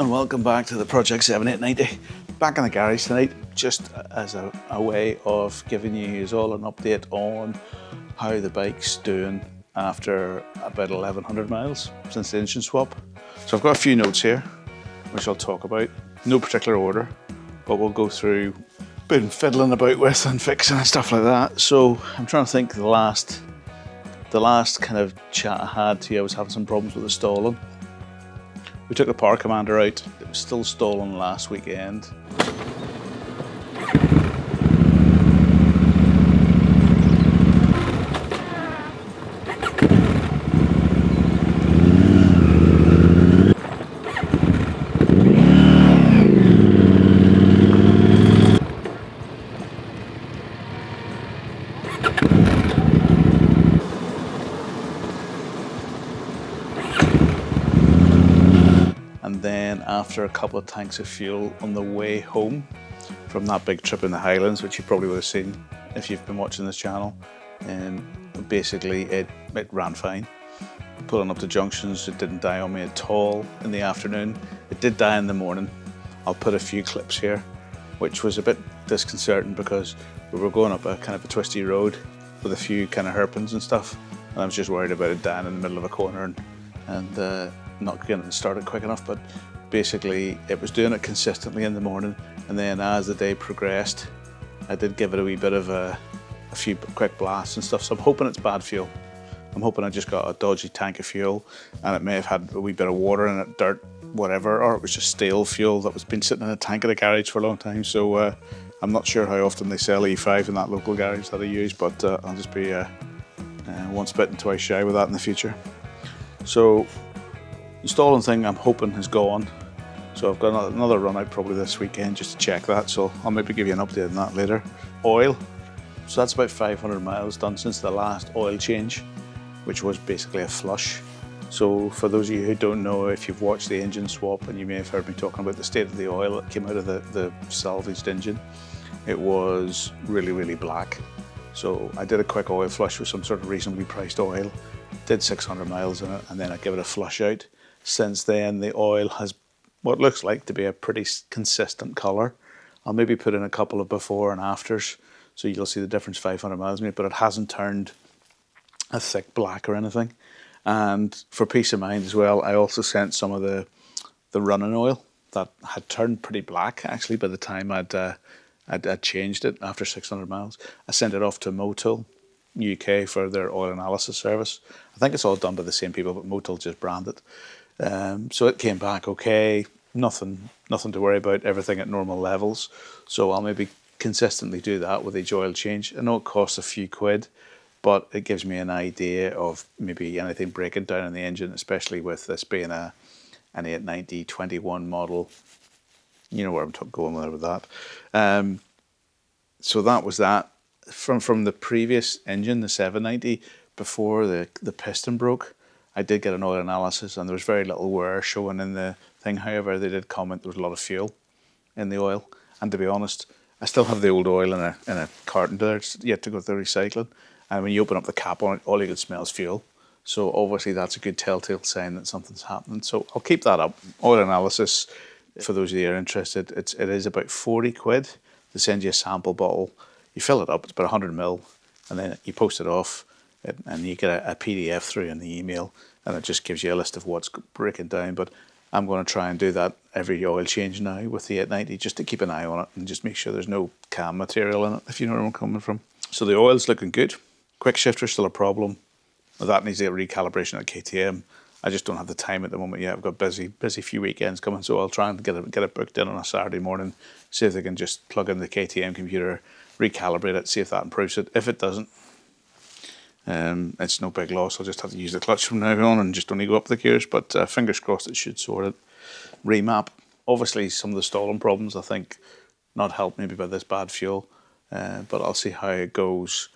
and welcome back to the Project 7890. Back in the garage tonight, just as a way of giving you all an update on how the bike's doing after about 1100 miles since the engine swap. So I've got a few notes here which I'll talk about, no particular order, but we'll go through been fiddling about with and fixing and stuff like that. So I'm trying to think, the last kind of chat I had to you, I was having some problems with the stalling. We took the power commander out, it was still stalling last weekend. And then after a couple of tanks of fuel on the way home from that big trip in the Highlands, which you probably would have seen if you've been watching this channel, basically it ran fine. Pulling up the junctions, it didn't die on me at all in the afternoon. It did die in the morning. I'll put a few clips here, which was a bit disconcerting because we were going up a kind of a twisty road with a few kind of hairpins and stuff, and I was just worried about it dying in the middle of a corner and not getting it started quick enough. But basically it was doing it consistently in the morning, and then as the day progressed I did give it a wee bit of a few quick blasts and stuff, so I'm hoping it's bad fuel. I'm hoping I just got a dodgy tank of fuel and it may have had a wee bit of water in it, dirt, whatever, or it was just stale fuel that was been sitting in a tank at a garage for a long time. So I'm not sure how often they sell E5 in that local garage that I use, but I'll just be once bitten twice shy with that in the future. So the stalling thing I'm hoping has gone, so I've got another run out probably this weekend just to check that, so I'll maybe give you an update on that later. Oil, so that's about 500 miles done since the last oil change, which was basically a flush. So for those of you who don't know, if you've watched the engine swap, and you may have heard me talking about the state of the oil that came out of the salvaged engine, it was really, really black. So I did a quick oil flush with some sort of reasonably priced oil, did 600 miles in it, and then I gave it a flush out. Since then, the oil has what looks like to be a pretty consistent colour. I'll maybe put in a couple of before and afters, so you'll see the difference 500 miles in it, but it hasn't turned a thick black or anything. And for peace of mind as well, I also sent some of the running oil that had turned pretty black actually by the time I'd changed it after 600 miles. I sent it off to Motul UK for their oil analysis service. I think it's all done by the same people, but Motul just brand it. So it came back okay, nothing to worry about, everything at normal levels. So I'll maybe consistently do that with each oil change. I know it costs a few quid, but it gives me an idea of maybe anything breaking down in the engine, especially with this being an 890 21 model. You know where I'm going with that. So that was that. From the previous engine, the 790, before the piston broke, I did get an oil analysis and there was very little wear showing in the thing. However, they did comment there was a lot of fuel in the oil. And to be honest, I still have the old oil in a carton there, it's yet to go to the recycling. And when you open up the cap on it, all you can smell is fuel. So obviously that's a good telltale sign that something's happening. So I'll keep that up. Oil analysis, for those of you who are interested, it is about 40 quid. They send you a sample bottle. You fill it up, it's about 100 ml, and then you post it off, and you get a PDF through in the email, and it just gives you a list of what's breaking down. But I'm going to try and do that every oil change now with the 890, just to keep an eye on it and just make sure there's no cam material in it, if you know where I'm coming from. So the oil's looking good. Quick shifter's still a problem. That needs a recalibration at KTM. I just don't have the time at the moment yet. I've got busy few weekends coming, so I'll try and get it booked in on a Saturday morning, see if they can just plug in the KTM computer, recalibrate it, see if that improves it. If it doesn't, it's no big loss. I'll just have to use the clutch from now on and just only go up the gears, but fingers crossed it should sort it. Remap. Obviously some of the stalling problems I think not helped maybe by this bad fuel, but I'll see how it goes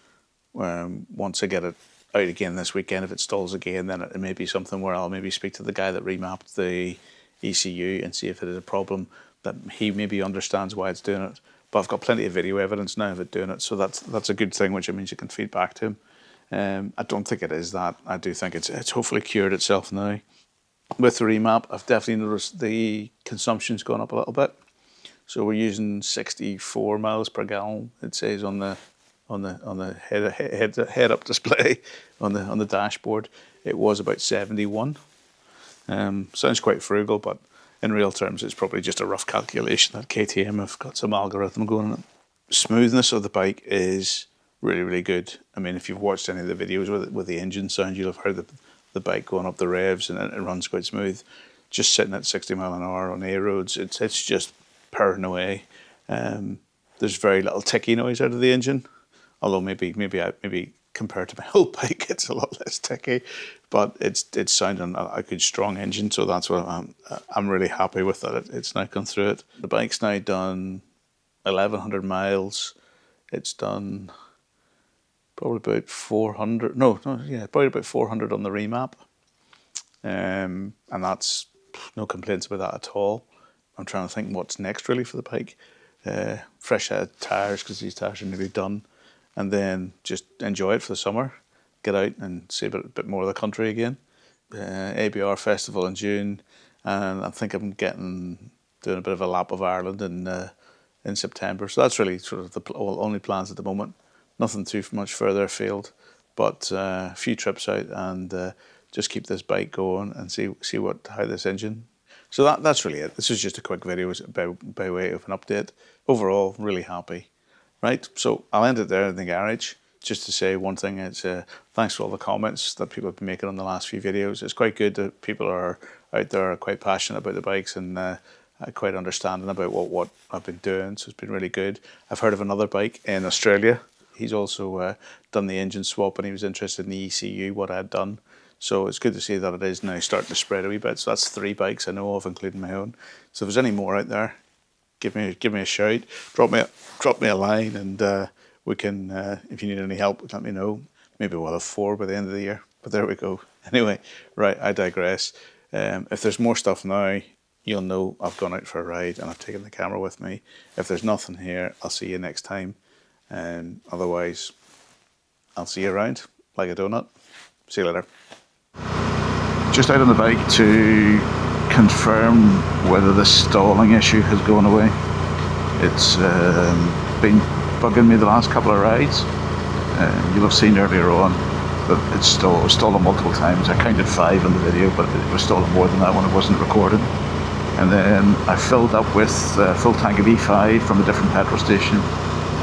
once I get it out again this weekend. If it stalls again, then it may be something where I'll maybe speak to the guy that remapped the ECU and see if it is a problem that he maybe understands why it's doing it. But I've got plenty of video evidence now of it doing it, so that's a good thing, which means you can feed back to him. I don't think it is that. I do think it's hopefully cured itself now. With the remap, I've definitely noticed the consumption's gone up a little bit. So we're using 64 miles per gallon. It says on the head-up display on the dashboard. It was about 71. Sounds quite frugal, but in real terms, it's probably just a rough calculation that KTM have got some algorithm going on it. Smoothness of the bike is really, really good. I mean, if you've watched any of the videos with the engine sound, you'll have heard the bike going up the revs, and it runs quite smooth. Just sitting at 60 mile an hour on A roads, it's just purring away. There's very little ticky noise out of the engine, although maybe compared to my old bike, it's a lot less ticky. But it's sounding a good strong engine, so that's what I'm really happy with that. It's now gone through it. The bike's now done 1,100 miles. It's done probably about 400. Probably about 400 on the remap, and that's no complaints about that at all. I'm trying to think what's next really for the bike. Fresh set of tyres, because these tyres are nearly done, and then just enjoy it for the summer. Get out and see a bit more of the country again. ABR Festival in June, and I think I'm doing a bit of a lap of Ireland in September. So that's really sort of the only plans at the moment. Nothing too much further afield, but a few trips out and just keep this bike going and see how this engine. So that's really it. This is just a quick video by way of an update. Overall, really happy. Right, so I'll end it there in the garage. Just to say one thing, it's thanks for all the comments that people have been making on the last few videos. It's quite good that people are out there, are quite passionate about the bikes and quite understanding about what I've been doing. So it's been really good. I've heard of another bike in Australia. He's also done the engine swap, and he was interested in the ECU, what I'd done. So it's good to see that it is now starting to spread a wee bit. So that's 3 bikes I know of, including my own. So if there's any more out there, give me a shout. Drop me a line, and we can. If you need any help, let me know. Maybe we'll have 4 by the end of the year. But there we go. Anyway, right, I digress. If there's more stuff now, you'll know I've gone out for a ride and I've taken the camera with me. If there's nothing here, I'll see you next time. Otherwise, I'll see you around like a donut. See you later. Just out on the bike to confirm whether the stalling issue has gone away. It's been bugging me the last couple of rides. You'll have seen earlier on that it was stolen multiple times. I counted 5 in the video, but it was stolen more than that when it wasn't recorded. And then I filled up with a full tank of E5 from a different petrol station,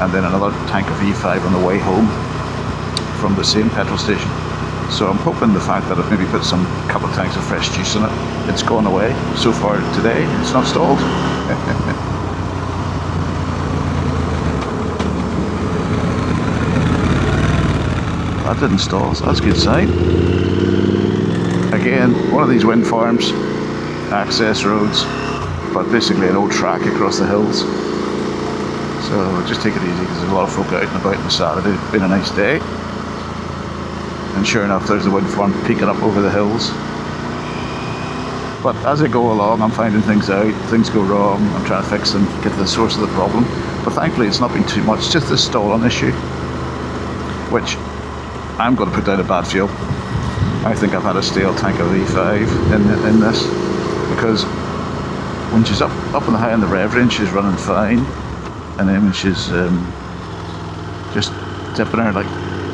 and then another tank of E5 on the way home from the same petrol station. So I'm hoping the fact that I've maybe put some couple of tanks of fresh juice in it, it's gone away. So far today, it's not stalled. That didn't stall, so that's a good sign. Again, one of these wind farms, access roads, but basically an old track across the hills. So just take it easy, because there's a lot of folk out and about on Saturday. It's been a nice day. And sure enough, there's the wind farm peeking up over the hills. But as I go along, I'm finding things out, things go wrong, I'm trying to fix them, get to the source of the problem. But thankfully it's not been too much, just this stolen issue, which I'm going to put down a bad fuel. I think I've had a stale tank of E5 in this, because when she's up in the high in the rev range, she's running fine, and then when she's just dipping her like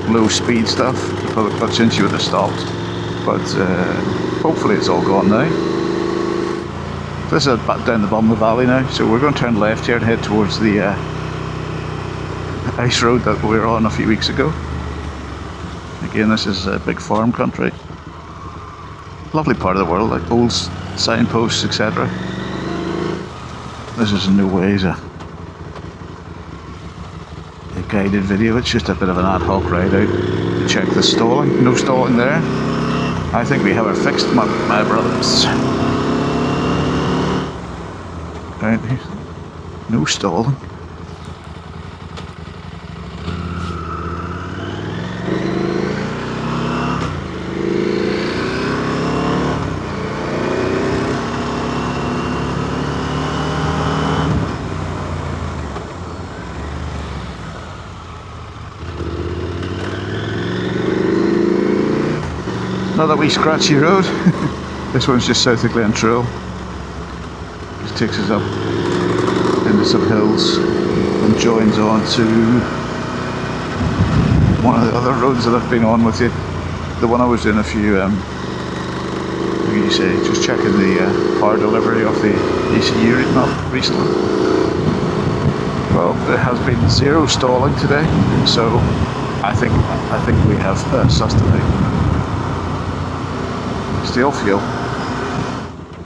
low speed stuff, pull the clutch in, she would have stopped. But hopefully it's all gone now. This is back down the bottom of the valley now, so we're going to turn left here and head towards the ice road that we were on a few weeks ago. Again, this is a big farm country. Lovely part of the world, like old signposts, etc. This is in no ways a guided video, it's just a bit of an ad hoc ride out to check the stalling. No stalling there. I think we have her fixed, my brothers. Right, no stalling. Another wee scratchy road. This one's just south of Glentrool. There's takes us up into some hills and joins on to one of the other roads that I've been on with you. The one I was doing a few, what do you say, just checking the power delivery of the ECU reading up recently. Well, there has been zero stalling today, so I think we have sussed it out. Still fuel.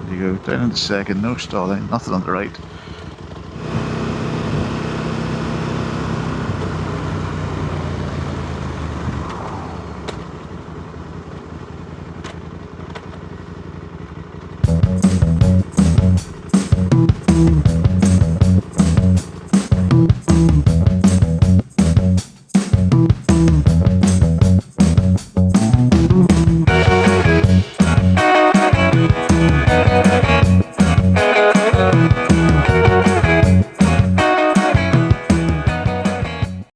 There you go, down into second, no stalling, nothing on the right.